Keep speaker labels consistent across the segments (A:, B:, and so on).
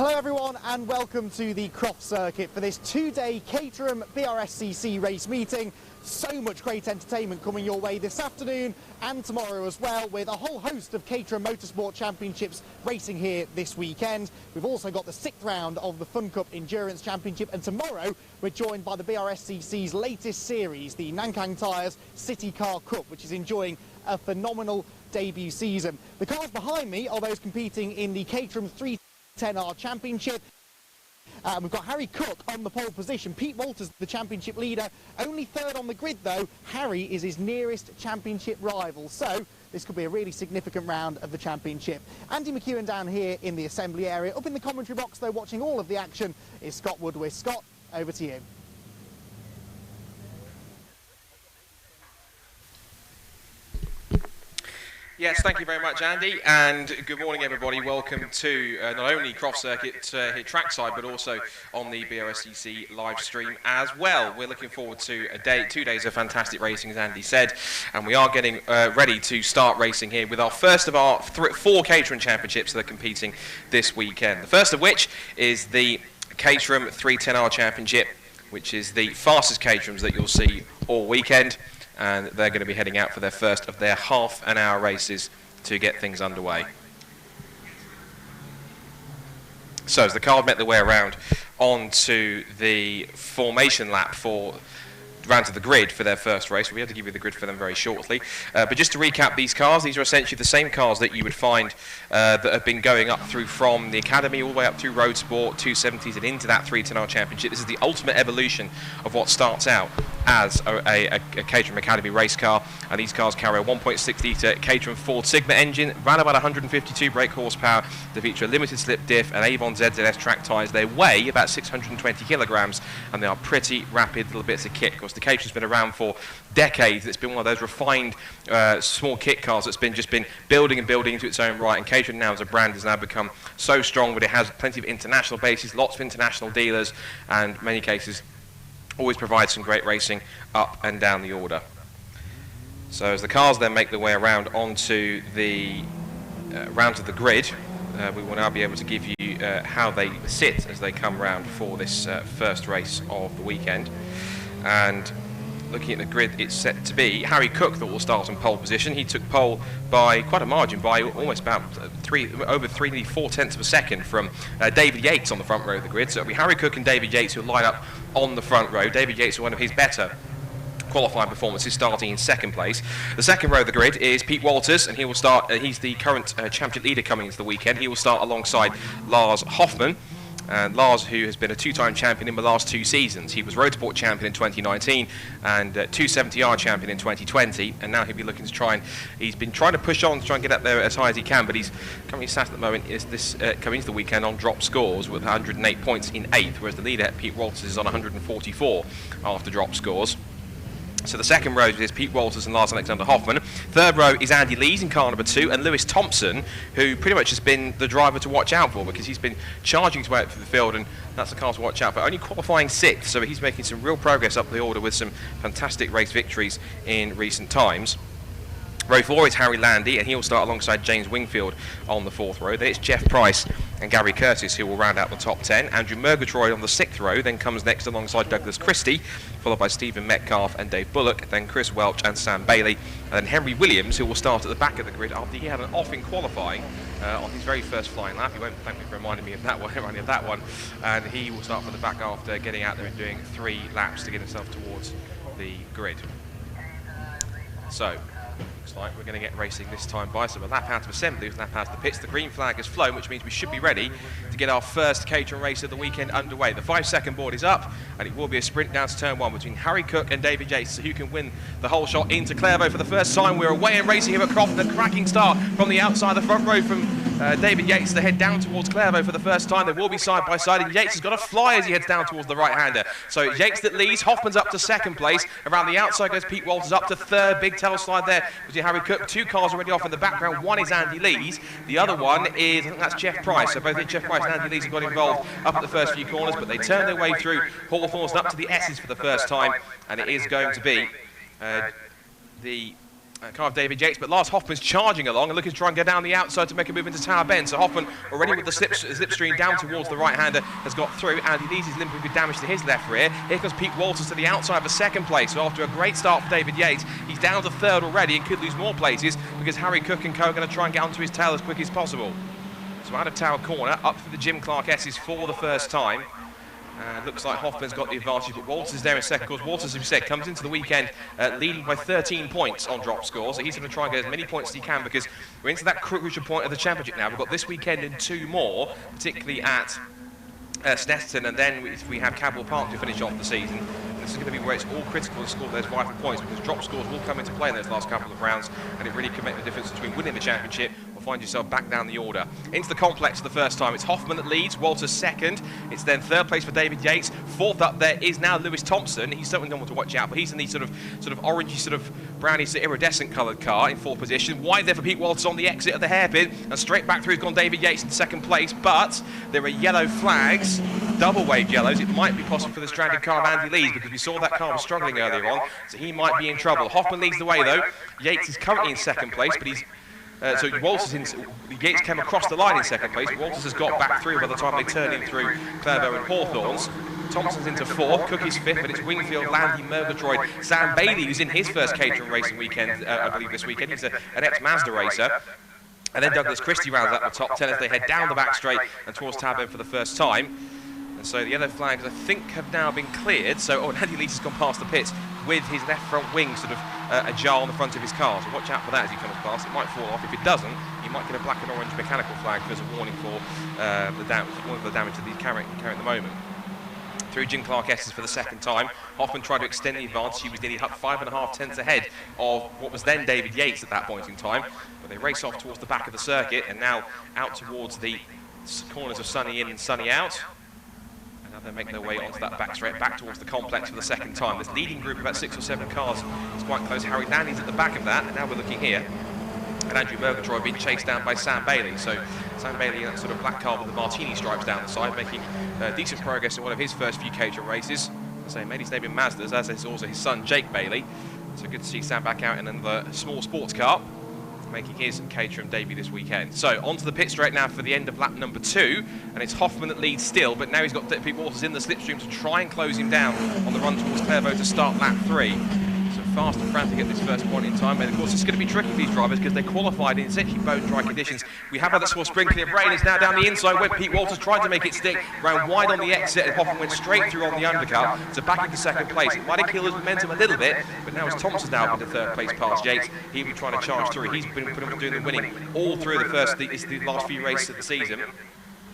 A: Hello everyone and welcome to the Croft circuit for this two-day Caterham BRSCC race meeting. So much great entertainment coming your way this afternoon and tomorrow as well, with a whole host of Caterham Motorsport Championships racing here this weekend. We've also got the 6th round of the Fun Cup Endurance Championship, and tomorrow we're joined by the BRSCC's latest series, the Nankang Tyres City Car Cup, which is enjoying a phenomenal debut season. The cars behind me are those competing in the Caterham 310R Championship. We've got Harry Cook on the pole position. Pete Walters, the championship leader, only third on the grid though. Harry is his nearest championship rival, so this could be a really significant round of the championship. Andy McEwen down here in the assembly area. Up in the commentary box though, watching all of the action, is Scott Woodward. Scott, over to you.
B: Yes, thank you very much, Andy, and good morning, everybody. Welcome to not only Croft Circuit here trackside, but also on the BRSCC live stream as well. We're looking forward to 2 days of fantastic racing, as Andy said, and we are getting ready to start racing here with our first of our 4 Caterham Championships that are competing this weekend. The first of which is the Caterham 310R Championship, which is the fastest Caterhams that you'll see all weekend. And they're going to be heading out for their first of their half-an-hour races to get things underway. So as the car make their way around onto the formation lap for round to the grid for their first race, we'll be able to give you the grid for them very shortly. But just to recap these cars, these are essentially the same cars that you would find that have been going up through from the Academy all the way up through Road Sport, 270s and into that 310R Championship. This is the ultimate evolution of what starts out as a Caterham Academy race car, and these cars carry a 1.6 litre Caterham Ford Sigma engine, around about 152 brake horsepower. They feature a limited slip diff and Avon ZZS track tyres. They weigh about 620 kilograms, and they are pretty rapid little bits of kit. Of course, the Caterham's been around for decades. It's been one of those refined small kit cars that's been building and building into its own right, and Caterham now as a brand has now become so strong that it has plenty of international bases, lots of international dealers, and in many cases always provides some great racing up and down the order. So as the cars then make their way around onto the round to the grid, we will now be able to give you how they sit as they come round for this first race of the weekend. And looking at the grid, it's set to be Harry Cook that will start on pole position. He took pole by quite a margin, by almost about over 3 tenths of a second from David Yates on the front row of the grid. So it'll be Harry Cook and David Yates who line up on the front row. David Yates, one of his better qualifying performances, starting in second place. The second row of the grid is Pete Walters, and he will start, he's the current championship leader coming into the weekend. He will start alongside Lars Hoffman. And Lars, who has been a 2-time champion in the last 2 seasons. He was Road Sport champion in 2019 and 270R champion in 2020, and now he'll be looking to try and, he's been trying to push on to try and get up there as high as he can, but he's currently sat at the moment, coming into the weekend on drop scores with 108 points in 8th, whereas the leader, Pete Walters, is on 144 after drop scores. So the second row is Pete Walters and Lars Alexander Hoffman. Third row is Andy Lees in car number 2, and Lewis Thompson, who pretty much has been the driver to watch out for, because he's been charging his way up through the field, and that's the car to watch out for. Only qualifying 6th, so he's making some real progress up the order with some fantastic race victories in recent times. Row 4 is Harry Landy, and he will start alongside James Wingfield on the 4th row. Then it's Jeff Price and Gary Curtis who will round out the top 10. Andrew Murgatroyd on the 6th row then comes next alongside Douglas Christie, followed by Stephen Metcalf and Dave Bullock, then Chris Welch and Sam Bailey, and then Henry Williams, who will start at the back of the grid after he had an off in qualifying on his very first flying lap. He won't thank me for reminding me of that one, and he will start from the back after getting out there and doing 3 laps to get himself towards the grid. So looks like we're going to get racing this time by some lap out of assembly, lap out of the pits. The green flag has flown, which means we should be ready to get our first Caterham race of the weekend underway. The 5-second board is up, and it will be a sprint down to turn 1 between Harry Cook and David Yates, who can win the whole shot into Clairvaux for the first time. We're away and racing here at Croft. A cracking start from the outside, the front row from David Yates to head down towards Clairvaux for the first time. They will be side by side, and Yates has got a fly as he heads down towards the right-hander. So Yates that leads, Hoffman's up to second place. Around the outside goes Pete Walters up to third. Big tail slide there between Harry Cook. 2 cars already off in the background. One is Andy Lees. The other one is, I think that's Jeff Price. So both Jeff Price and Andy Lees have got involved up at the first few corners, but they turn their way through Hawthorns up to the S's for the first time, and it is going to be the car of David Yates, but Lars Hoffman's charging along and looking to try and get down the outside to make a move into Tower Bend. So Hoffman, already with the slipstream down towards the right-hander, has got through. Andy Lees is limping with damage to his left rear. Here comes Pete Walters to the outside for second place. So after a great start for David Yates, he's down to third already and could lose more places because Harry Cook and co are going to try and get onto his tail as quick as possible. So out of Tower Corner, up for the Jim Clark S's for the first time. Looks like Hoffman's got the advantage, but Walters is there in second. Of course, Walters, as we said, comes into the weekend leading by 13 points on drop score, so he's going to try and get as many points as he can because we're into that crucial point of the championship now. We've got this weekend and 2 more, particularly at Snetterton, and then we have Cadwell Park to finish off the season. And this is going to be where it's all critical to score those vital points because drop scores will come into play in those last couple of rounds, and it really can make the difference between winning the championship or find yourself back down the order. Into the complex for the first time. It's Hoffman that leads, Walters second. It's then third place for David Yates. Fourth up there is now Lewis Thompson. He's certainly not one to watch out, but he's in the sort of orangey, sort of brownie, iridescent coloured car in fourth position. Wide there for Pete Walters on the exit of the hairpin, and straight back through has gone David Yates in second place. But there are yellow flags, double waved yellows. It might be possible for the stranded car of Andy Lees because we saw that car was struggling earlier on, so he might be in trouble. Hoffman leads the way though. Yates is currently in second place, but he's so Walters Yates came across the line in second place. Walters has got back through by the time they turn in through Clairvaux and Hawthorns. Thompson's into fourth, Cook is fifth, but it's Wingfield, Landy, Murgatroyd, Sam Bailey, who's in his first Caterham racing weekend, I believe this weekend. He's an ex-Mazda racer. And then Douglas Christie rounds up the top 10 as they head down the back straight and towards Tower Bend for the first time. And so the yellow flags, I think, have now been cleared. So, Andy Lees has gone past the pits with his left front wing sort of ajar on the front of his car. So watch out for that as he comes past. It might fall off. If it doesn't, you might get a black and orange mechanical flag as a warning for the damage that he's carrying at the moment. Through Jim Clark S's for the second time. Hoffman tried to extend the advance. He was nearly 5.5 tenths ahead of what was then David Yates at that point in time. But they race off towards the back of the circuit and now out towards the corners of Sunny In and Sunny Out. And now they're making their way onto that back straight, back towards the complex for the second time. This leading group of about 6 or 7 cars is quite close. Harry Landy's at the back of that, and now we're looking here. And Andrew Murgatroyd being chased down by Sam Bailey. So Sam Bailey in that sort of black car with the martini stripes down the side, making decent progress in one of his first few Caterham races. So he made his name in Mazdas, as is also his son Jake Bailey. So good to see Sam back out in another small sports car, making his Caterham debut this weekend. So onto the pit straight now for the end of lap number 2, and it's Hoffman that leads still, but now he's got Pete Walters in the slipstream to try and close him down on the run towards Clairvaux to start lap 3. So fast and frantic at this first point in time, and of course it's going to be tricky for these drivers because they qualified in essentially bone dry conditions. We have had that small sprinkling of rain. It's now down the inside where Pete Walters tried to make it stick, ran wide on the exit, and Hoffman went straight through on the undercut, so back into second place. It might have killed his momentum a little bit, but now as Thompson's now into third place past Yates, he'll be trying to charge through. He's been doing the winning all through the last few races of the season.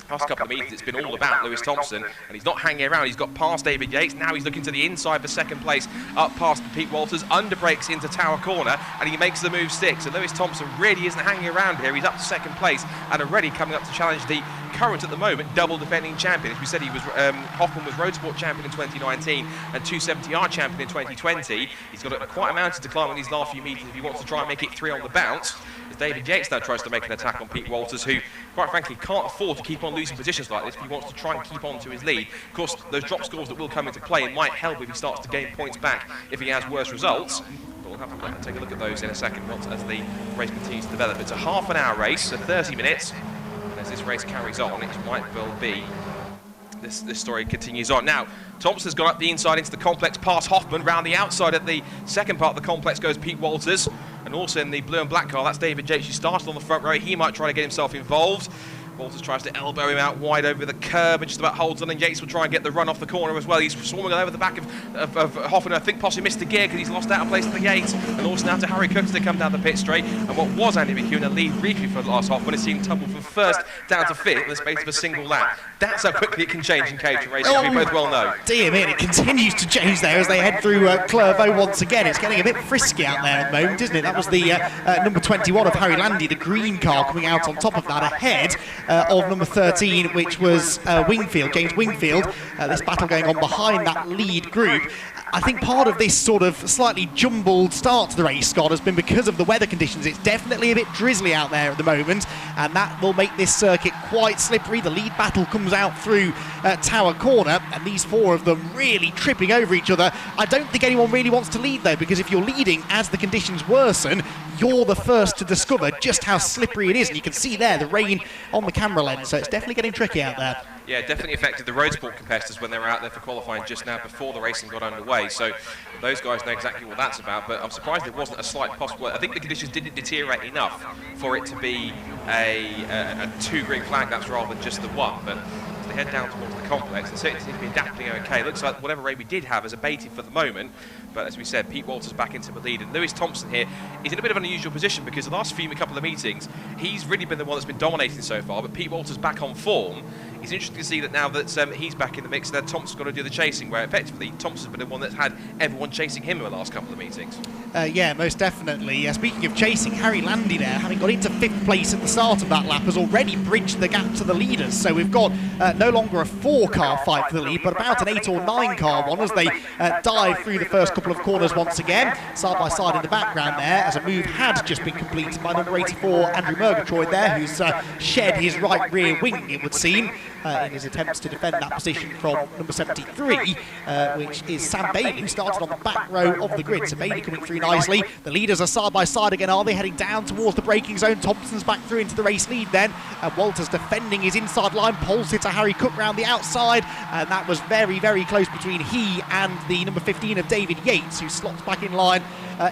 B: Last couple of meetings, it's been all about Lewis Thompson, and he's not hanging around. He's got past David Yates. Now he's looking to the inside for second place, up past Pete Walters, underbrakes into Tower Corner, and he makes the move stick. So Lewis Thompson really isn't hanging around here. He's up to second place and already coming up to challenge the current, at the moment, double defending champion. As we said, he was Hoffman was Road Sport champion in 2019 and 270R champion in 2020. He's got quite a mountain to climb on these last few meetings if he wants to try and make it 3 on the bounce. As David Yates now tries to make an attack on Pete Walters, who, quite frankly, can't afford to keep on losing positions like this if he wants to try and keep on to his lead. Of course, those drop scores that will come into play might help if he starts to gain points back if he has worse results. But we'll have to take a look at those in a second as the race continues to develop. It's a half-an-hour race, so 30 minutes. And as this race carries on, it might well be this story continues on. Now, Thompson's gone up the inside into the complex past Hoffman. Round the outside at the second part of the complex goes Pete Walters. And also in the blue and black car, that's David Yates, who started on the front row. He might try to get himself involved. Walters tries to elbow him out wide over the curb and just about holds on, and Yates will try and get the run off the corner as well. He's swarming over the back of Hoffman. I think possibly missed the gear because he's lost out of place to the Yates, and also now to Harry Cook as they come down the pit straight. And what was Andy McHugh in a lead briefly for Lars Hoffman is seen tumble from first down to fifth in the space of a single lap. That's how quickly it can change in Caterham racing, as we both well know.
A: Dear me, it continues to change there as they head through Clairvaux once again. It's getting a bit frisky out there at the moment, isn't it? That was the number 21 of Harry Landy, the green car, coming out on top of that, ahead of number 13, which was Wingfield, James Wingfield. This battle going on behind that lead group. I think part of this sort of slightly jumbled start to the race, Scott, has been because of the weather conditions. It's definitely a bit drizzly out there at the moment, and that will make this circuit quite slippery. The lead battle comes out through Tower Corner, and these four of them really tripping over each other. I don't think anyone really wants to lead, though, because if you're leading as the conditions worsen, you're the first to discover just how slippery it is, and you can see there the rain on the camera lens, so it's definitely getting tricky out there.
B: Yeah, definitely affected the road sport competitors when they were out there for qualifying just now before the racing got underway, so those guys know exactly what that's about, but I'm surprised there wasn't a slight possible... I think the conditions didn't deteriorate enough for it to be a two-green flag, that's rather than just the one, but as they head down towards the complex, they certainly seem to be adapting okay. Looks like whatever rain we did have has abated for the moment, but as we said, Pete Walters back into the lead, and Lewis Thompson here is in a bit of an unusual position because the last couple of meetings, he's really been the one that's been dominating so far, but Pete Walters back on form. It's interesting to see that now that he's back in the mix, that Thompson's got to do the chasing, where effectively Thompson's been the one that's had everyone chasing him in the last couple of meetings.
A: Yeah, most definitely. Speaking of chasing, Harry Landy there, having got into 5th place at the start of that lap, has already bridged the gap to the leaders. So we've got no longer a 4-car fight for the lead, but about an 8 or 9-car one as they dive through the first couple of corners once again. Side by side in the background there, as a move had just been completed by number 84, Andrew Murgatroyd there, who's shed his right rear wing, it would seem, in his attempts to defend that position from number 73, which is Sam Bailey, who started on the back row of the grid. So Bailey coming through nicely. The leaders are side by side again, are they? Heading down towards the braking zone. Thompson's back through into the race lead then. Walters defending his inside line, poles it to Harry Cook round the outside, and that was very, very close between he and the number 15 of David Yates, who slots back in line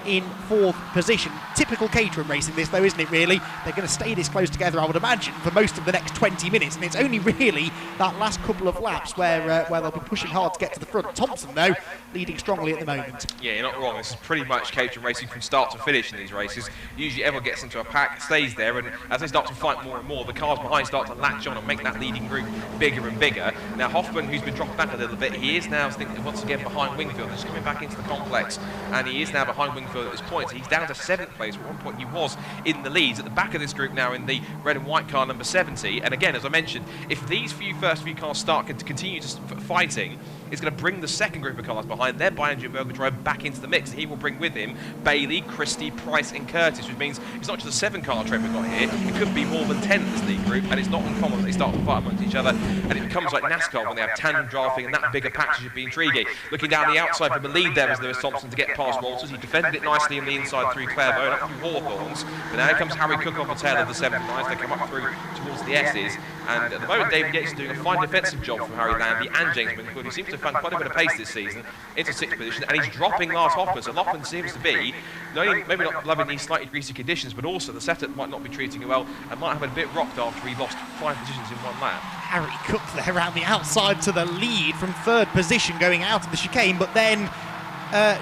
A: in 4th position. Typical Caterham racing this, though, isn't it, really? They're going to stay this close together, I would imagine, for most of the next 20 minutes, and it's only really that last couple of laps where they'll be pushing hard to get to the front. Thompson, though, leading strongly at the moment.
B: Yeah, you're not wrong. This is pretty much Caterham racing from start to finish in these races. Usually everyone gets into a pack, stays there, and as they start to fight more and more, the cars behind start to latch on and make that leading group bigger and bigger. Now, Hoffman, who's been dropped back a little bit, he is now, I think, once again behind Wingfield. He's coming back into the complex, and he is now behind Wingfield at this point. He's down to 7th place. At one point he was in the leads. At the back of this group now in the red and white car number 70. And again, as I mentioned, if these first few cars start to continue fighting, it's going to bring the second group of cars behind, thereby Andrew Murgatroyd back into the mix. He will bring with him Bailey, Christie, Price and Curtis, which means it's not just a 7-car trend we've got here, it could be more than 10 in this lead group, and it's not uncommon that they start to fight amongst each other, and it becomes like NASCAR when they have tandem driving, and that bigger patch should be intriguing. Looking down the outside from the lead there was Lewis Thompson to get past Walters. He defended it nicely on the inside through Clairvaux and up through Hawthorns, but now here comes Harry Cook off the tail of the 79s. They come up through towards the S's, and at the moment David Yates is doing a fine defensive job from Harry Landy and James Wingfield, who seems to have found quite a bit of pace this season into 6th position, and he's dropping Lars Hoffman. So Hoffman seems to be maybe not loving these slightly greasy conditions, but also the setup might not be treating him well and might have been a bit rocked after he lost 5 positions in one lap.
A: Harry Cook there around the outside to the lead from 3rd position going out of the chicane, but then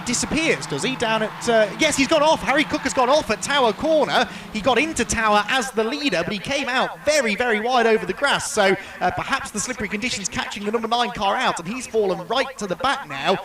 A: disappears, does he? Down at... yes, he's gone off. Harry Cook has gone off at Tower Corner. He got into Tower as the leader, but he came out very, very wide over the grass. So perhaps the slippery conditions catching the number 9 car out, and he's fallen right to the back now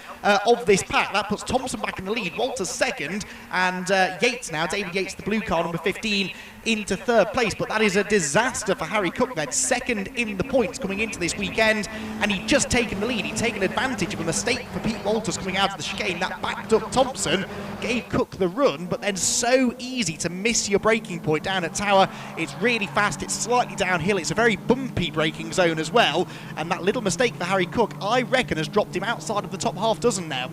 A: of this pack. That puts Thompson back in the lead. Walters 2nd, and Yates now, David Yates, the blue car, number 15, into 3rd place. But that is a disaster for Harry Cook then, 2nd in the points coming into this weekend, and he'd just taken the lead. He'd taken advantage of a mistake for Pete Walters coming out of the chicane. That backed up Thompson, gave Cook the run, but then so easy to miss your braking point down at Tower. It's really fast, it's slightly downhill, it's a very bumpy braking zone as well, and that little mistake for Harry Cook, I reckon, has dropped him outside of the top half dozen now.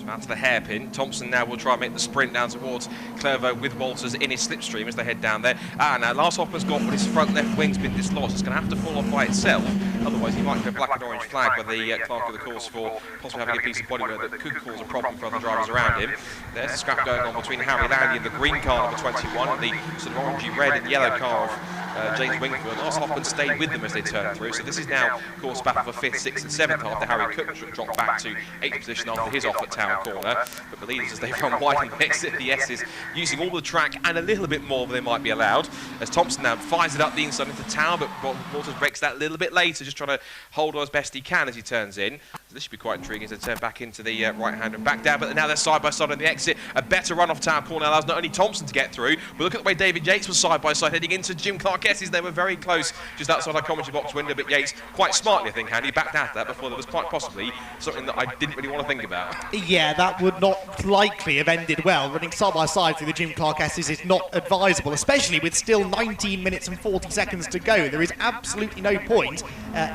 B: Out to the hairpin. Thompson now will try and make the sprint down towards Clairvaux with Walters in his slipstream as they head down there. Now Lars Hoffman's got what his front left wing's been dislodged. It's going to have to fall off by itself. Otherwise, he might get a black and orange flag by the clerk of the course for possibly having a piece of bodywork that could cause a problem for other drivers around him. There's a scrap going on between Harry Landy and the green car number 21 and the sort of orangey red and yellow car of James Wingfield. Lars Hoffman stayed with them as they turned through, so this is now course battle for 5th, 6th and 7th after Harry Cook dropped back to 8th position after his off at Tower Corner. But the leaders, as they run wide and exit the S's, using all the track and a little bit more than they might be allowed, as Thompson now fires it up the inside into Tower, but Walters breaks that a little bit later, just trying to hold on as best he can as he turns in. So this should be quite intriguing as they turn back into the right-hand and back down, but now they're side-by-side on the exit. A better run off Tower Corner allows not only Thompson to get through, but look at the way David Yates was side-by-side heading into Jim Clark-Esses. They were very close, just outside our commentary box window, but Yates, quite smartly, I think, Andy, backed out of that before there was quite possibly something that I didn't really want to think about.
A: Yeah, that would not likely have ended well. Running side-by-side through the Jim Clark-Esses is not advisable, especially with still 19 minutes and 40 seconds to go. There is absolutely no point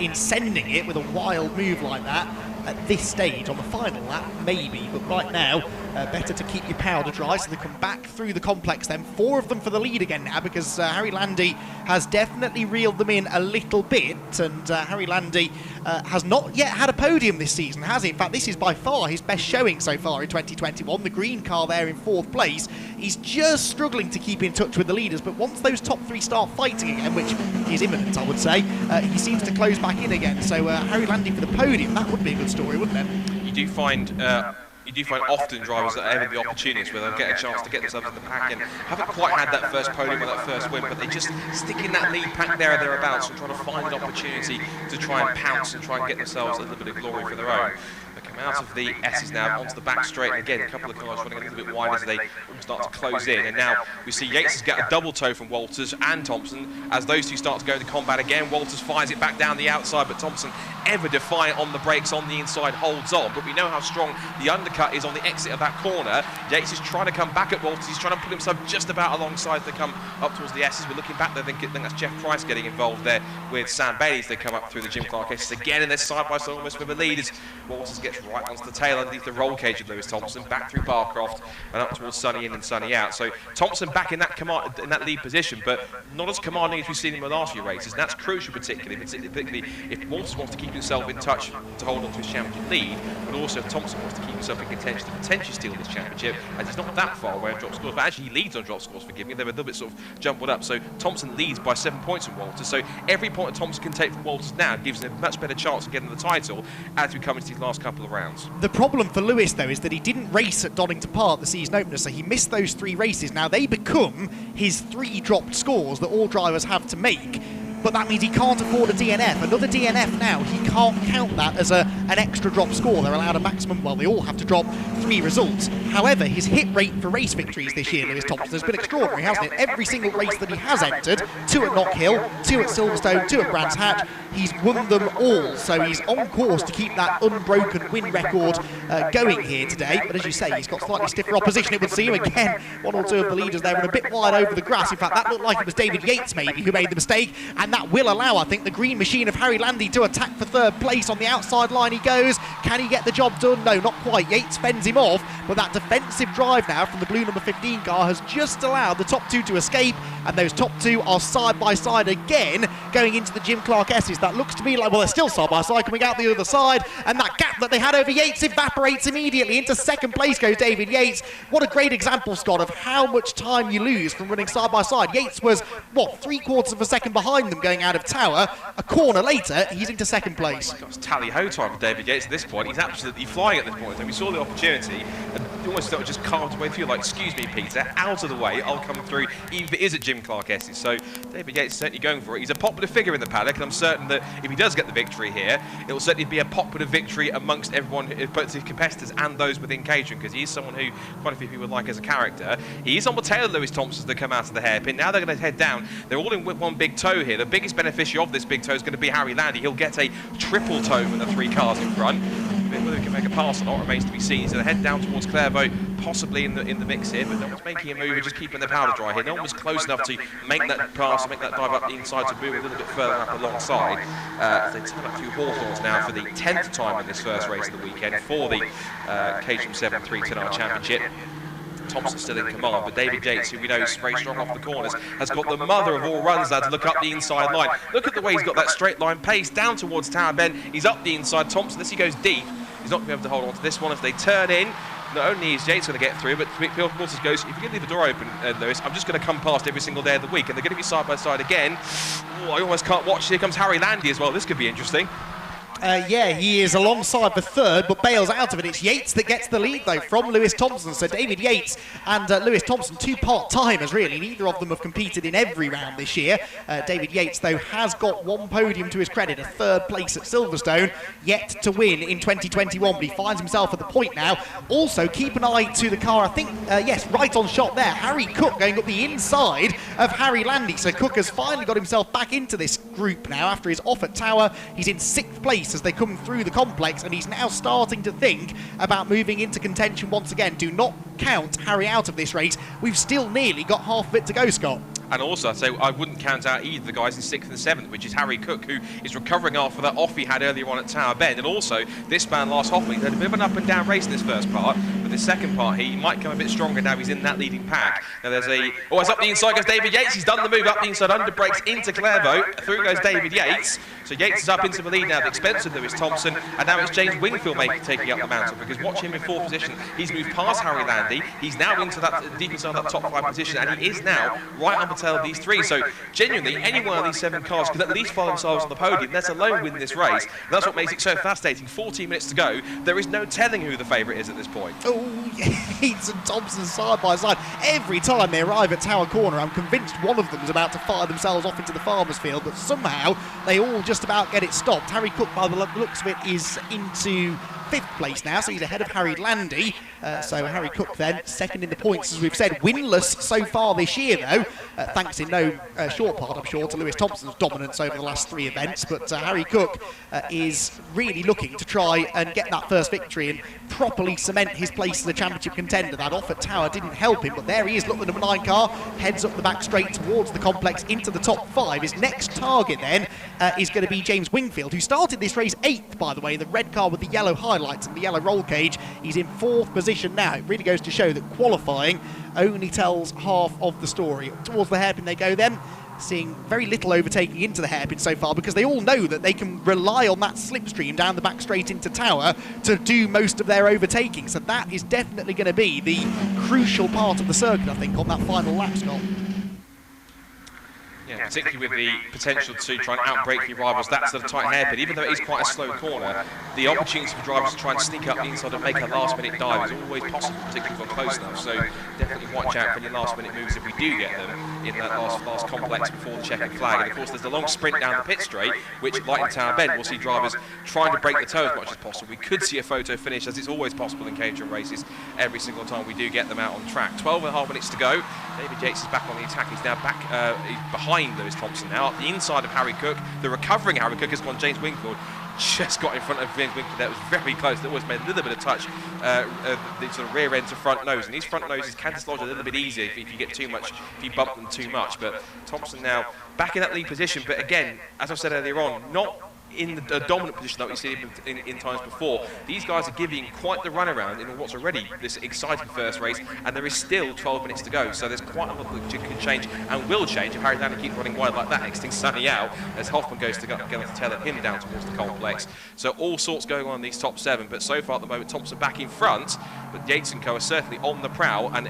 A: in sending it with a wild move like that. At this stage, on the final lap, maybe, but right now, better to keep your powder dry so they come back through the complex then. 4 of them for the lead again now, because Harry Landy has definitely reeled them in a little bit, and Harry Landy has not yet had a podium this season, has he? In fact, this is by far his best showing so far in 2021. The green car there in 4th place. He's just struggling to keep in touch with the leaders, but once those top 3 start fighting again, which is imminent, I would say, he seems to close back in again. So Harry Landy for the podium, that would be a good story, wouldn't it?
B: You do find often drivers that are having the opportunities where they'll get a chance to get themselves in the pack and haven't quite had that first podium or that first win, but they just stick in that lead pack there or thereabouts and trying to find an opportunity to try and pounce and try and get themselves a little bit of glory for their own. They come out of the S's now onto the back straight, and again, a couple of cars running a little bit wide as they start to close in, and now we see Yates has got a double toe from Walters and Thompson as those two start to go into combat again. Walters fires it back down the outside, but Thompson, ever defiant on the brakes on the inside, holds on, but we know how strong the undercut is on the exit of that corner. Yates is trying to come back at Walters. He's trying to put himself just about alongside to come up towards the S's. We're looking back there, I think that's Jeff Price getting involved there with Sam Bailey as they come up through the Jim Clark S's again, and they're side by side almost with the lead as Walters gets right onto the tail underneath the roll cage of Lewis Thompson, back through Barcroft and up towards Sunny in and Sunny out. So Thompson back in that lead position, but not as commanding as we've seen in the last few races, and that's crucial particularly if Walters wants to keep himself in touch to hold on to his championship lead, but also if Thompson wants to keep himself in contention to potentially steal this championship, as he's not that far away on drop scores, but actually he leads on drop scores, forgive me. They were a little bit sort of jumbled up, so Thompson leads by 7 points from Walters, so every point that Thompson can take from Walters now gives him a much better chance of getting the title as we come into these last couple of rounds.
A: The problem for Lewis, though, is that he didn't race at Donington Park the season opener, so he missed those 3 races. Now, they become his 3 dropped scores that all drivers have to make, but that means he can't afford a DNF. Another DNF now, he can't count that as an extra drop score. They're allowed a maximum, well, they all have to drop 3 results. However, his hit rate for race victories this year, Lewis Thompson, has been extraordinary, hasn't it? Every single race that he has entered, 2 at Knock Hill, 2 at Silverstone, 2 at Brands Hatch, he's won them all. So he's on course to keep that unbroken win record going here today. But as you say, he's got slightly stiffer opposition, it would seem. Again, 1 or 2 of the leaders there and a bit wide over the grass. In fact, that looked like it was David Yates maybe who made the mistake, and that will allow, I think, the green machine of Harry Landy to attack for 3rd place. On the outside line he goes. Can he get the job done? No, not quite. Yates fends him off, but that defensive drive now from the blue number 15 car has just allowed the top 2 to escape, and those top 2 are side by side again going into the Jim Clark S's. That looks to me like, well, they're still side by side coming out the other side, and that gap that they had over Yates evaporates immediately. Into 2nd place goes David Yates. What a great example, Scott, of how much time you lose from running side by side. Yates was, what, 3/4 of a second behind them going out of Tower. A corner later, he's into 2nd place.
B: It's tally-ho time for David Yates at this point. He's absolutely flying at this point. And we saw the opportunity, and almost felt just carved away through, like, excuse me, Peter, out of the way, I'll come through, even if it is at Jim Clark S's. So David Yates is certainly going for it. He's a popular figure in the paddock, and I'm certain that if he does get the victory here, it will certainly be a popular victory amongst everyone, both his competitors and those within Caterham, because he is someone who quite a few people like as a character. He is on the tail of Lewis Thompson as they come out of the hairpin. Now they're going to head down. They're all in with 1 big toe here. The biggest beneficiary of this big toe is going to be Harry Landy. He'll get a triple toe from the 3 cars in front. Whether he can make a pass or not remains to be seen. So they head down towards Clairvaux, possibly in the mix here, but no one's making a move and just keeping the powder dry here. No one was close enough to make that pass and make that dive up the inside to move a little bit further up alongside. They turn up through Hawthorns now for the 10th time in this first race of the weekend for the CaterhamSeven 310R Championship. Thompson's still in command, but David Yates, who we know is very strong off the corners, has got the mother of all runs now to look up the inside line. Look at the way he's got that straight line pace down towards Tower Bend. He's up the inside. Thompson, as he goes deep, he's not going to be able to hold on to this one as they turn in. Not only is Yates going to get through, but Walters goes, if you can leave the door open, Lewis, I'm just going to come past every single day of the week. And they're going to be side by side again. Oh, I almost can't watch. Here comes Harry Landy as well. This could be interesting.
A: Yeah, he is alongside the third, but bails out of it. It's Yates that gets the lead, though, from Lewis Thompson. So David Yates and Lewis Thompson, two part-timers, really. Neither of them have competed in every round this year. David Yates, though, has got one podium to his credit, a third place at Silverstone, yet to win in 2021. But he finds himself at the point now. Also, keep an eye to the car, I think, yes, right on shot there. Harry Cook going up the inside of Harry Landy. So Cook has finally got himself back into this group now after his off at Tower. He's in 6th place as they come through the complex, and he's now starting to think about moving into contention once again. Do not count Harry out of this race. We've still nearly got half of it to go, Scott.
B: And also, so I wouldn't count out either the guys in 6th and 7th, which is Harry Cook, who is recovering after that off he had earlier on at Tower Bend. And also, this man, Lars Hoffman, had a bit of an up and down race in this first part, but the second part, he might come a bit stronger now he's in that leading pack. Now there's a, oh, it's up the inside goes David Yates. He's done the move up the inside, under brakes into Clairvaux. Through goes David Yates. So Yates is up into the lead now at the expense of Lewis Thompson, and now it's James Wingfield taking up the mantle, because watch him in 4th position. He's moved past Harry Landy. He's now into that deep inside that top 5 position, and he is now right on the tail of these 3. So genuinely, any one of these 7 cars could at least find themselves on the podium, let alone win this race. And that's what makes it so fascinating. 14 minutes to go. There is no telling who the favourite is at this point.
A: Oh, Yates and Thompson side by side. Every time they arrive at Tower Corner, I'm convinced one of them is about to fire themselves off into the farmer's field, but somehow they all just about get it stopped. Harry Cook, by the looks of it, is into 5th place now, so he's ahead of Harry Landy. So Harry Cook then, second in the points, as we've said, winless so far this year, though, thanks in no short part, I'm sure, to Lewis Thompson's dominance over the last 3 events. But Harry Cook is really looking to try and get that first victory and properly cement his place as a championship contender. That off at Tower didn't help him, but there he is. Look, the number 9 car heads up the back straight towards the complex into the top 5. His next target then is going to be James Wingfield, who started this race 8th, by the way, the red car with the yellow highlights and the yellow roll cage. He's in 4th position now. It really goes to show that qualifying only tells half of the story. Towards the hairpin they go then, seeing very little overtaking into the hairpin so far, because they all know that they can rely on that slipstream down the back straight into Tower to do most of their overtaking. So that is definitely going to be the crucial part of the circuit, I think, on that final lap, Scott.
B: Yeah, particularly with the potential to try and outbrake your rivals, that sort of tight hairpin. Even though it is quite a slow corner, the opportunity for drivers to try and sneak up the inside and make a last-minute dive is always possible, particularly if we're close enough. So definitely watch out for any last-minute moves if we do get them in that last complex before the checkered flag. And of course, there's the long sprint down the pit straight, which, like in Tower Bend, we'll see drivers trying to break the toe as much as possible. We could see a photo finish, as it's always possible in Caterham races, every single time we do get them out on track. 12.5 minutes to go. David Yates is back on the attack. He's now back behind Lewis Thompson now, up the inside of Harry Cook. The recovering Harry Cook has gone James Wingfield. Just got in front of James Wingfield. That was very close. That always made a little bit of touch, the sort of rear end to front nose. And these front noses can dislodge a little bit easier if you get too much, if you bump them too much. But Thompson now back in that lead position. But again, as I said earlier on, not in the dominant position that we've seen in times before. These guys are giving quite the runaround in what's already this exciting first race, and there is still 12 minutes to go, so there's quite a lot that can change and will change if Harry Landy keeps running wide like that, exiting Sunny out as Hoffman goes to tail him down towards the complex. So all sorts going on in these top 7, but so far at the moment Thompson back in front, but Yates and co are certainly on the prowl, and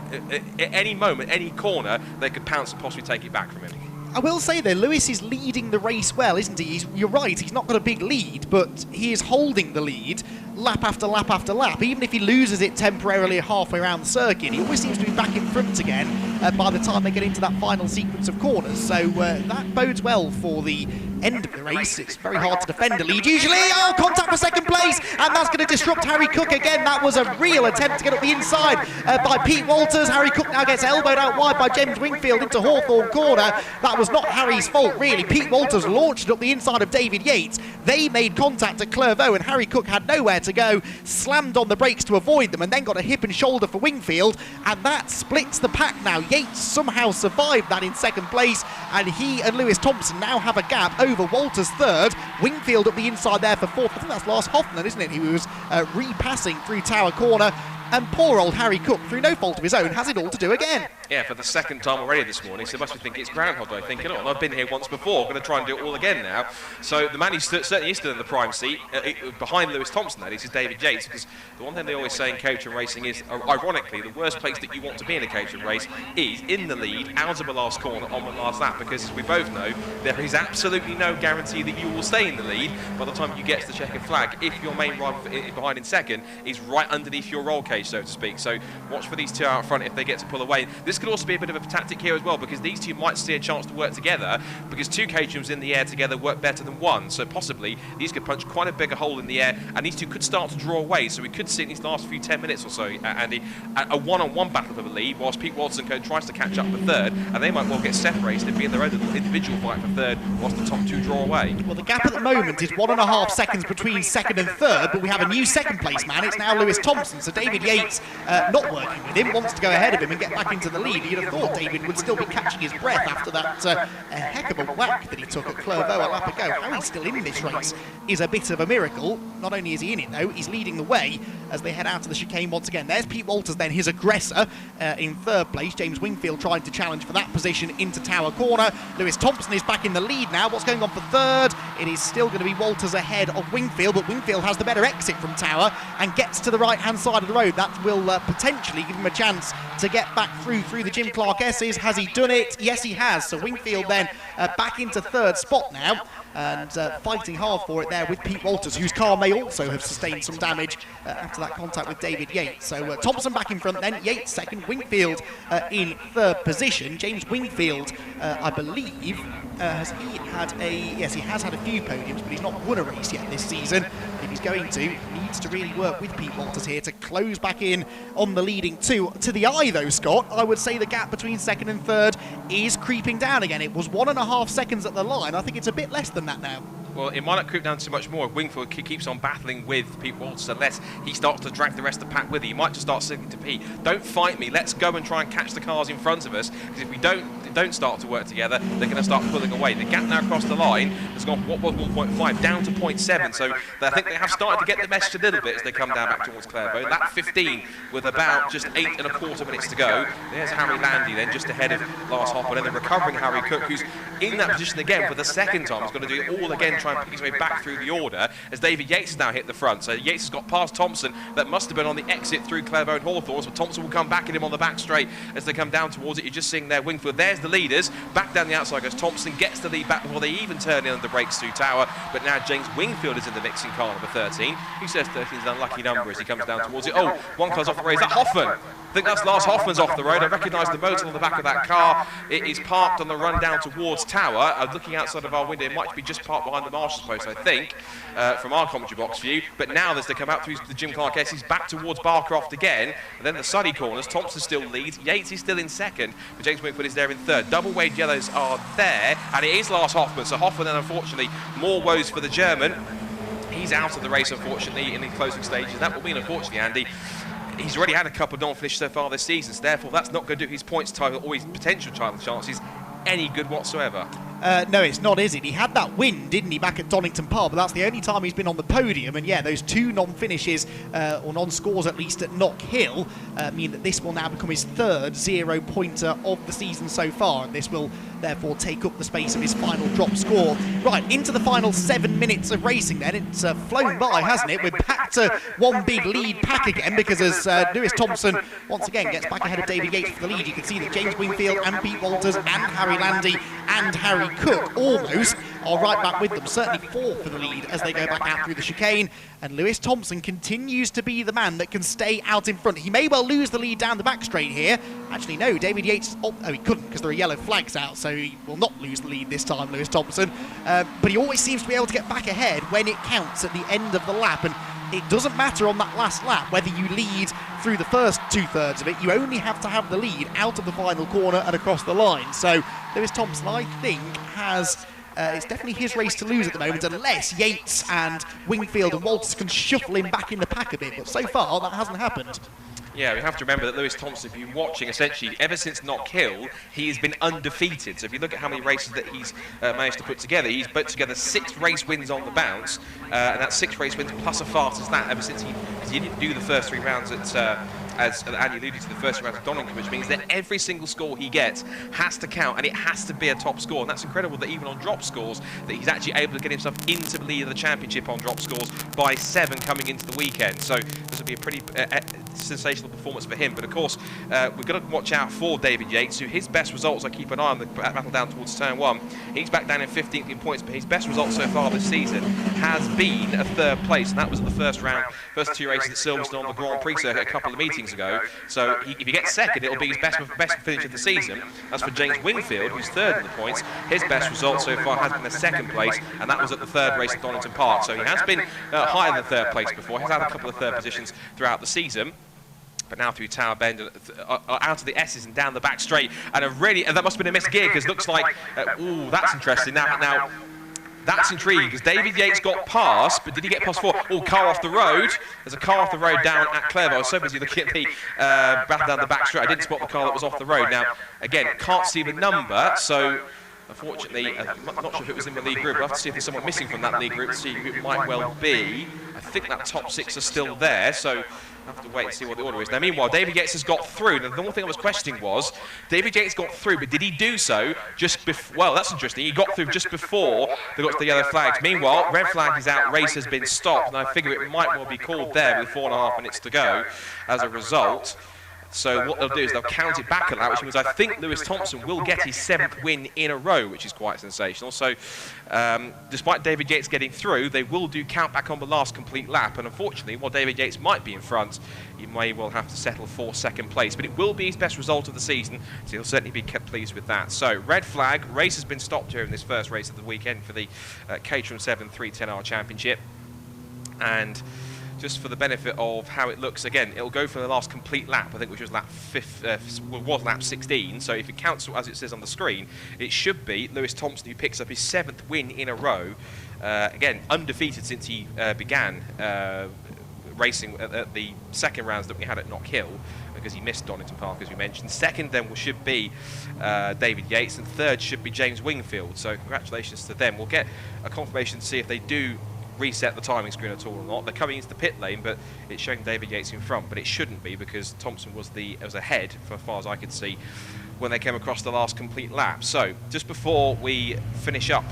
B: at any moment, any corner, they could pounce and possibly take it back from him.
A: I will say though, Lewis is leading the race well, isn't he? You're right, he's not got a big lead, but he is holding the lead lap after lap after lap. Even if he loses it temporarily halfway around the circuit, he always seems to be back in front again by the time they get into that final sequence of corners. So that bodes well for the end of the race. It's very hard to defend a lead usually. Oh, contact for second place, and that's going to disrupt Harry Cook again. That was a real attempt to get up the inside by Pete Walters. Harry Cook now gets elbowed out wide by James Wingfield into Hawthorne corner. That was not Harry's fault really. Pete Walters launched it up the inside of David Yates. They made contact at Clairvaux, and Harry Cook had nowhere to go, slammed on the brakes to avoid them, and then got a hip and shoulder for Wingfield, and that splits the pack now. Yates somehow survived that in second place, and he and Lewis Thompson now have a gap over Walters third. Wingfield up the inside there for fourth. I think that's Lars Hoffman, isn't it? He was repassing through Tower Corner. and poor old Harry Cook, through no fault of his own, has it all to do again.
B: Yeah, for the second time already this morning, so must be thinking it's Groundhog Day, thinking, oh, I've been here once before, I'm going to try and do it all again now. So the man who certainly is still in the prime seat, behind Lewis Thompson, that is David Yates, because the one thing they always say in Caterham racing is, ironically, the worst place that you want to be in a Caterham race is in the lead, out of the last corner, on the last lap, because as we both know, there is absolutely no guarantee that you will stay in the lead by the time you get to the checkered flag, if your main rival behind in second is right underneath your roll cage, so to speak. So watch for these two out front if they get to pull away. This could also be a bit of a tactic here as well, because these two might see a chance to work together, because two Caterhams in the air together work better than one, so possibly these could punch quite a bigger hole in the air, and these two could start to draw away, so we could see in these last few 10 minutes or so, Andy, a one-on-one battle for the lead, whilst Pete Walton tries to catch up for third, and they might well get separated and be in their own individual fight for third, whilst the top two draw away.
A: Well, the gap at the moment is 1.5 seconds between second and third, but we have a new second place man. It's now Lewis Thompson, so David Yates, not working with him, wants to go ahead of him and get back into the lead. You'd have thought David would still be catching his breath after that a heck of a whack that he took at Clervaux a lap ago. How he's still in this race is a bit of a miracle. Not only is he in it though, he's leading the way as they head out to the chicane once again. There's Pete Walters then, his aggressor, in third place. James Wingfield trying to challenge for that position into Tower Corner. Lewis Thompson is back in the lead now. What's going on for third? It is still going to be Walters ahead of Wingfield, but Wingfield has the better exit from Tower and gets to the right-hand side of the road. That will potentially give him a chance to get back through the Jim Clark S's. Has he done it? Yes, he has. So Wingfield then back into third spot now, and fighting hard for it there with Pete Walters, whose car may also have sustained some damage after that contact with David Yates. So Thompson back in front then, Yates second, Wingfield in third position. James Wingfield, I believe, has he had yes, he has had a few podiums, but he's not won a race yet this season. If he's going to, he needs to really work with Pete Walters here to close back in on the leading two. To the eye though, Scott, I would say the gap between second and third is creeping down again. It was 1.5 seconds at the line. I think it's a bit less than that now.
B: Well, it might not creep down too much more if Wingfield keeps on battling with Pete Walters, unless he starts to drag the rest of the pack with him. He might just start signaling to Pete, don't fight me, let's go and try and catch the cars in front of us, because if we don't start to work together, they're going to start pulling away. The gap now across the line has gone from what was 1.5 down to 0.7, so I think they have started to get the message a little bit as they come down back towards Clervaux. Lap 15 with about just 8.25 minutes to go. There's Harry Landy then just ahead of Lars Hoffman, and then recovering Harry Cook, who's in that position again for the second time. He's going to do it all again, try and pick his way back through the order, as David Yates has now hit the front. So Yates has got past Thompson. That must have been on the exit through Clervaux and Hawthorns, but Thompson will come back at him on the back straight as they come down towards it. You're just seeing there Wingfield. There's the leaders. Back down the outside goes Thompson, gets the lead back before they even turn in on the brakes through Tower. But now James Wingfield is in the mix in car number 13. He says 13 is an unlucky number as he comes down towards it. Oh, one car's off the road. Is that Hoffman? I think that's Lars Hoffman's off the road. I recognise the motor on the back of that car. It is parked on the run down towards Tower. Looking outside of our window, it might be just parked behind the marshal's post, I think, from our commentary box view. But now as they come out through the Jim Clark S, he's back towards Barcroft again. And then the sunny corners, Thompson still leads. Yates is still in second, but James Wingfield is there in third. Double wave yellows are there, and it is Lars Hoffman. So Hoffman then, unfortunately, more woes for the German. He's out of the race, unfortunately, in the closing stages. That will mean, unfortunately, Andy, he's already had a couple of non-finishes so far this season, so therefore that's not going to do his points title or his potential title chances any good whatsoever.
A: No, it's not, is it? He had that win, didn't he, back at Donington Park, but that's the only time he's been on the podium. And yeah, those two non-finishes, or non-scores at least, at Knock Hill, mean that this will now become his third 0-pointer of the season so far. And this will therefore take up the space of his final drop score. Right, into the final 7 minutes of racing then. It's flown by, hasn't it? We're back to one big lead pack again, because as Lewis Thompson once again gets back ahead of David Yates for the lead, you can see that James Wingfield and Pete Walters and Harry Landy and Harry Cook almost are right back with them, certainly fourth for the lead as they go back out through the chicane. And Lewis Thompson continues to be the man that can stay out in front. He may well lose the lead down the back straight here. Actually, no, David Yates, oh, he couldn't because there are yellow flags out, so he will not lose the lead this time, Lewis Thompson. But he always seems to be able to get back ahead when it counts at the end of the lap. And it doesn't matter on that last lap whether you lead through the first two-thirds of it. You only have to have the lead out of the final corner and across the line. So Lewis Thompson, I think, has... it's definitely his race to lose at the moment, unless Yates and Wingfield and Walters can shuffle him back in the pack a bit. But so far, that hasn't happened.
B: Yeah, we have to remember that Lewis Thompson, if you've been watching, essentially, ever since Knock Hill, he has been undefeated. So if you look at how many races that he's managed to put together, he's put together 6 race wins on the bounce, and that's 6 race wins plus a fast as that, ever since he didn't do the first 3 rounds at as Andy alluded to, the first round of Donington, which means that every single score he gets has to count, and it has to be a top score. And that's incredible that even on drop scores, that he's actually able to get himself into the lead of the championship on drop scores by 7 coming into the weekend. So this will be a pretty sensational performance for him. But of course, we've got to watch out for David Yates, who his best results, I keep an eye on the battle down towards turn 1. He's back down in 15th in points, but his best result so far this season has been a 3rd place, and that was at the first 2 races at Silverstone on the Grand Prix circuit a couple of meetings ago. So if he gets second, it'll be his best finish of the season. As for James Wingfield, who's 3rd in the points, his best result so far has been a 2nd place, and that was at the 3rd race at Donington Park. So he has been higher than 3rd place before. He's had a couple of 3rd positions throughout the season. But now through Tower Bend, out of the S's and down the back straight, and that must have been a missed gear, because looks like, ooh, that's interesting. Now, that's intriguing, because David Yates got past, but did he get past 4? Oh, car off the road. There's a car off the road down at Clairvaux. I was so busy looking at the battle down the back straight, I didn't spot the car that was off the road. Now, again, can't see the number, so unfortunately, I'm not sure if it was in the lead group. We'll have to see if there's someone missing from that lead group, see who it might well be. I think that top 6 are still there, so I'll have to wait and see what the order is. Now, meanwhile, David Yates has got through. Now, the one thing I was questioning was, David Yates got through, but did he do so just before? Well, that's interesting. He got through just before they got to the yellow flags. Meanwhile, red flag is out, race has been stopped, and I figure it might well be called there with 4.5 minutes to go as a result. So what they'll do is they'll count it back a lot, which means I think Lewis Thompson will get his 7th win in a row, which is quite sensational. So despite David Yates getting through, they will do count back on the last complete lap. And unfortunately, while David Yates might be in front, he may well have to settle for 2nd place. But it will be his best result of the season, so he'll certainly be kept pleased with that. So red flag, race has been stopped here in this first race of the weekend for the CaterhamSeven 310R Championship. And just for the benefit of how it looks, again, it'll go for the last complete lap, I think, which was lap lap 16. So if it counts as it says on the screen, it should be Lewis Thompson who picks up his 7th win in a row. Again, undefeated since he began racing at the 2nd rounds that we had at Knock Hill, because he missed Donington Park, as we mentioned. 2nd then should be David Yates, and 3rd should be James Wingfield. So congratulations to them. We'll get a confirmation to see if they do reset the timing screen at all or not. They're coming into the pit lane, but it's showing David Yates in front, but it shouldn't be, because Thompson was ahead, for as far as I could see, when they came across the last complete lap. So just before we finish up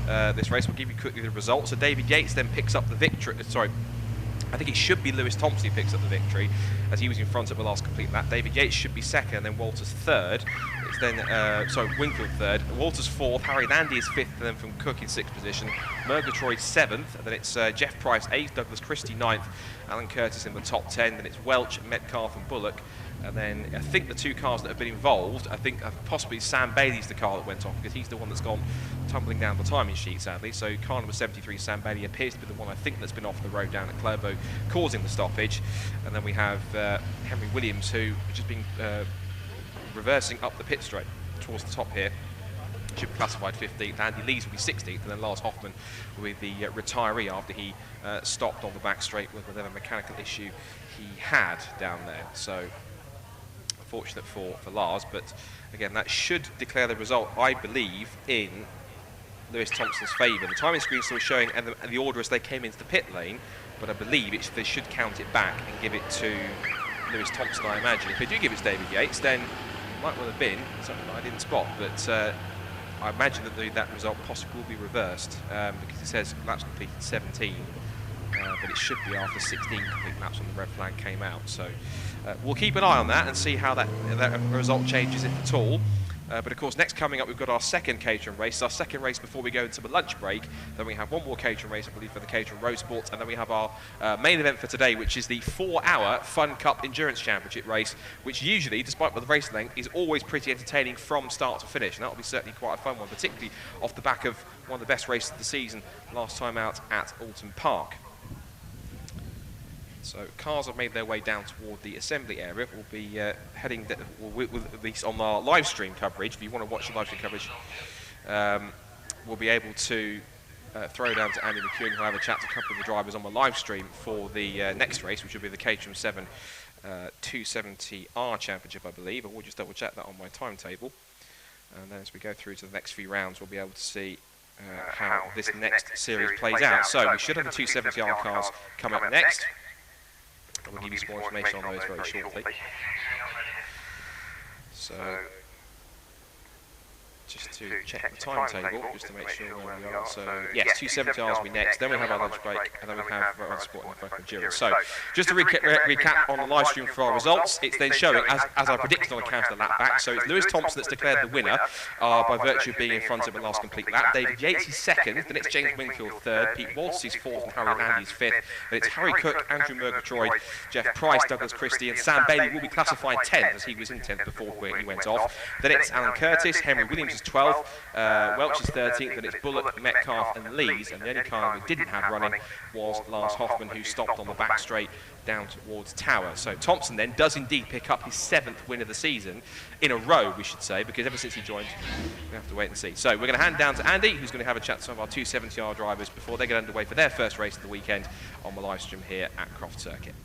B: this race, we'll give you quickly the results. So David Yates then picks up the victory. Sorry, I think it should be Lewis Thompson who picks up the victory, as he was in front of the last complete lap. David Yates should be 2nd, and then Walters 3rd. It's then, Wingfield 3rd, Walters 4th, Harry and Andy is 5th, and then from Cook in 6th position, Murgatroyd 7th, and then it's Jeff Price 8th, Douglas Christie 9th, Alan Curtis in the top 10, then it's Welch, Metcalf and Bullock. And then I think the 2 cars that have been involved, I think possibly Sam Bailey's the car that went off, because he's the one that's gone tumbling down the timing sheet, sadly. So car number 73, Sam Bailey, appears to be the one I think that's been off the road down at Clairvaux, causing the stoppage. And then we have Henry Williams, who has just been reversing up the pit straight towards the top here. Should be classified 15th. Andy Lees will be 16th, and then Lars Hoffman will be the retiree after he stopped on the back straight with whatever mechanical issue he had down there. So fortunate for Lars, but again, that should declare the result, I believe, in Lewis Thompson's favour. The timing screen is still showing and the order as they came into the pit lane, but I believe they should count it back and give it to Lewis Thompson, I imagine. If they do give it to David Yates, then it might well have been something that I didn't spot, but I imagine that that result possibly will be reversed, because it says laps completed 17, but it should be after 16 complete laps when the red flag came out. So we'll keep an eye on that and see how that result changes, if at all. But of course, next coming up, we've got our 2nd Caterham race, our 2nd race before we go into the lunch break. Then we have one more Caterham race, I believe, for the Caterham Road Sports, and then we have our main event for today, which is the 4-hour Fun Cup Endurance Championship race, which usually, despite the race length, is always pretty entertaining from start to finish, and that will be certainly quite a fun one, particularly off the back of one of the best races of the season last time out at Alton Park. So cars have made their way down toward the assembly area. We'll be heading, at least on our live stream coverage. If you want to watch the live stream coverage, we'll be able to throw down to Andy McEwen, who'll have a chat to a couple of the drivers on the live stream for the next race, which will be the CaterhamSeven 270R Championship, I believe. I will just double check that on my timetable. And then as we go through to the next few rounds, we'll be able to see how this next series plays out. So we should have the 270R cars come up next. And we'll give you some more information on those very shortly. So, just to check the timetable, just to make sure where we are. So, yes, 270Rs will be next, then we have our lunch break, and then we have our sport and African endurance. So, just to recap on the live stream for our results, it's then showing, as I predicted on the counter lap back, so it's Lewis Thompson that's declared the winner by virtue of being in front of the last complete lap. David Yates is second, then it's James Wingfield third, Pete Waltz is fourth, and Harry Landy is fifth. Then it's Harry Cook, Andrew Murgatroyd, Jeff Price, Douglas Christie, and Sam Bailey will be classified 10th, as he was in 10th before he went off. Then it's Alan Curtis, Henry Williams is 12th, Welch is 13th, then it's Bullock, Metcalf and Lees, and the only car we didn't have running was Lars Hoffman, who stopped on the back straight down towards Tower. So Thompson then does indeed pick up his 7th win of the season, in a row we should say, because ever since he joined, we have to wait and see. So we're going to hand down to Andy, who's going to have a chat to some of our 270R drivers before they get underway for their first race of the weekend on the live stream here at Croft Circuit.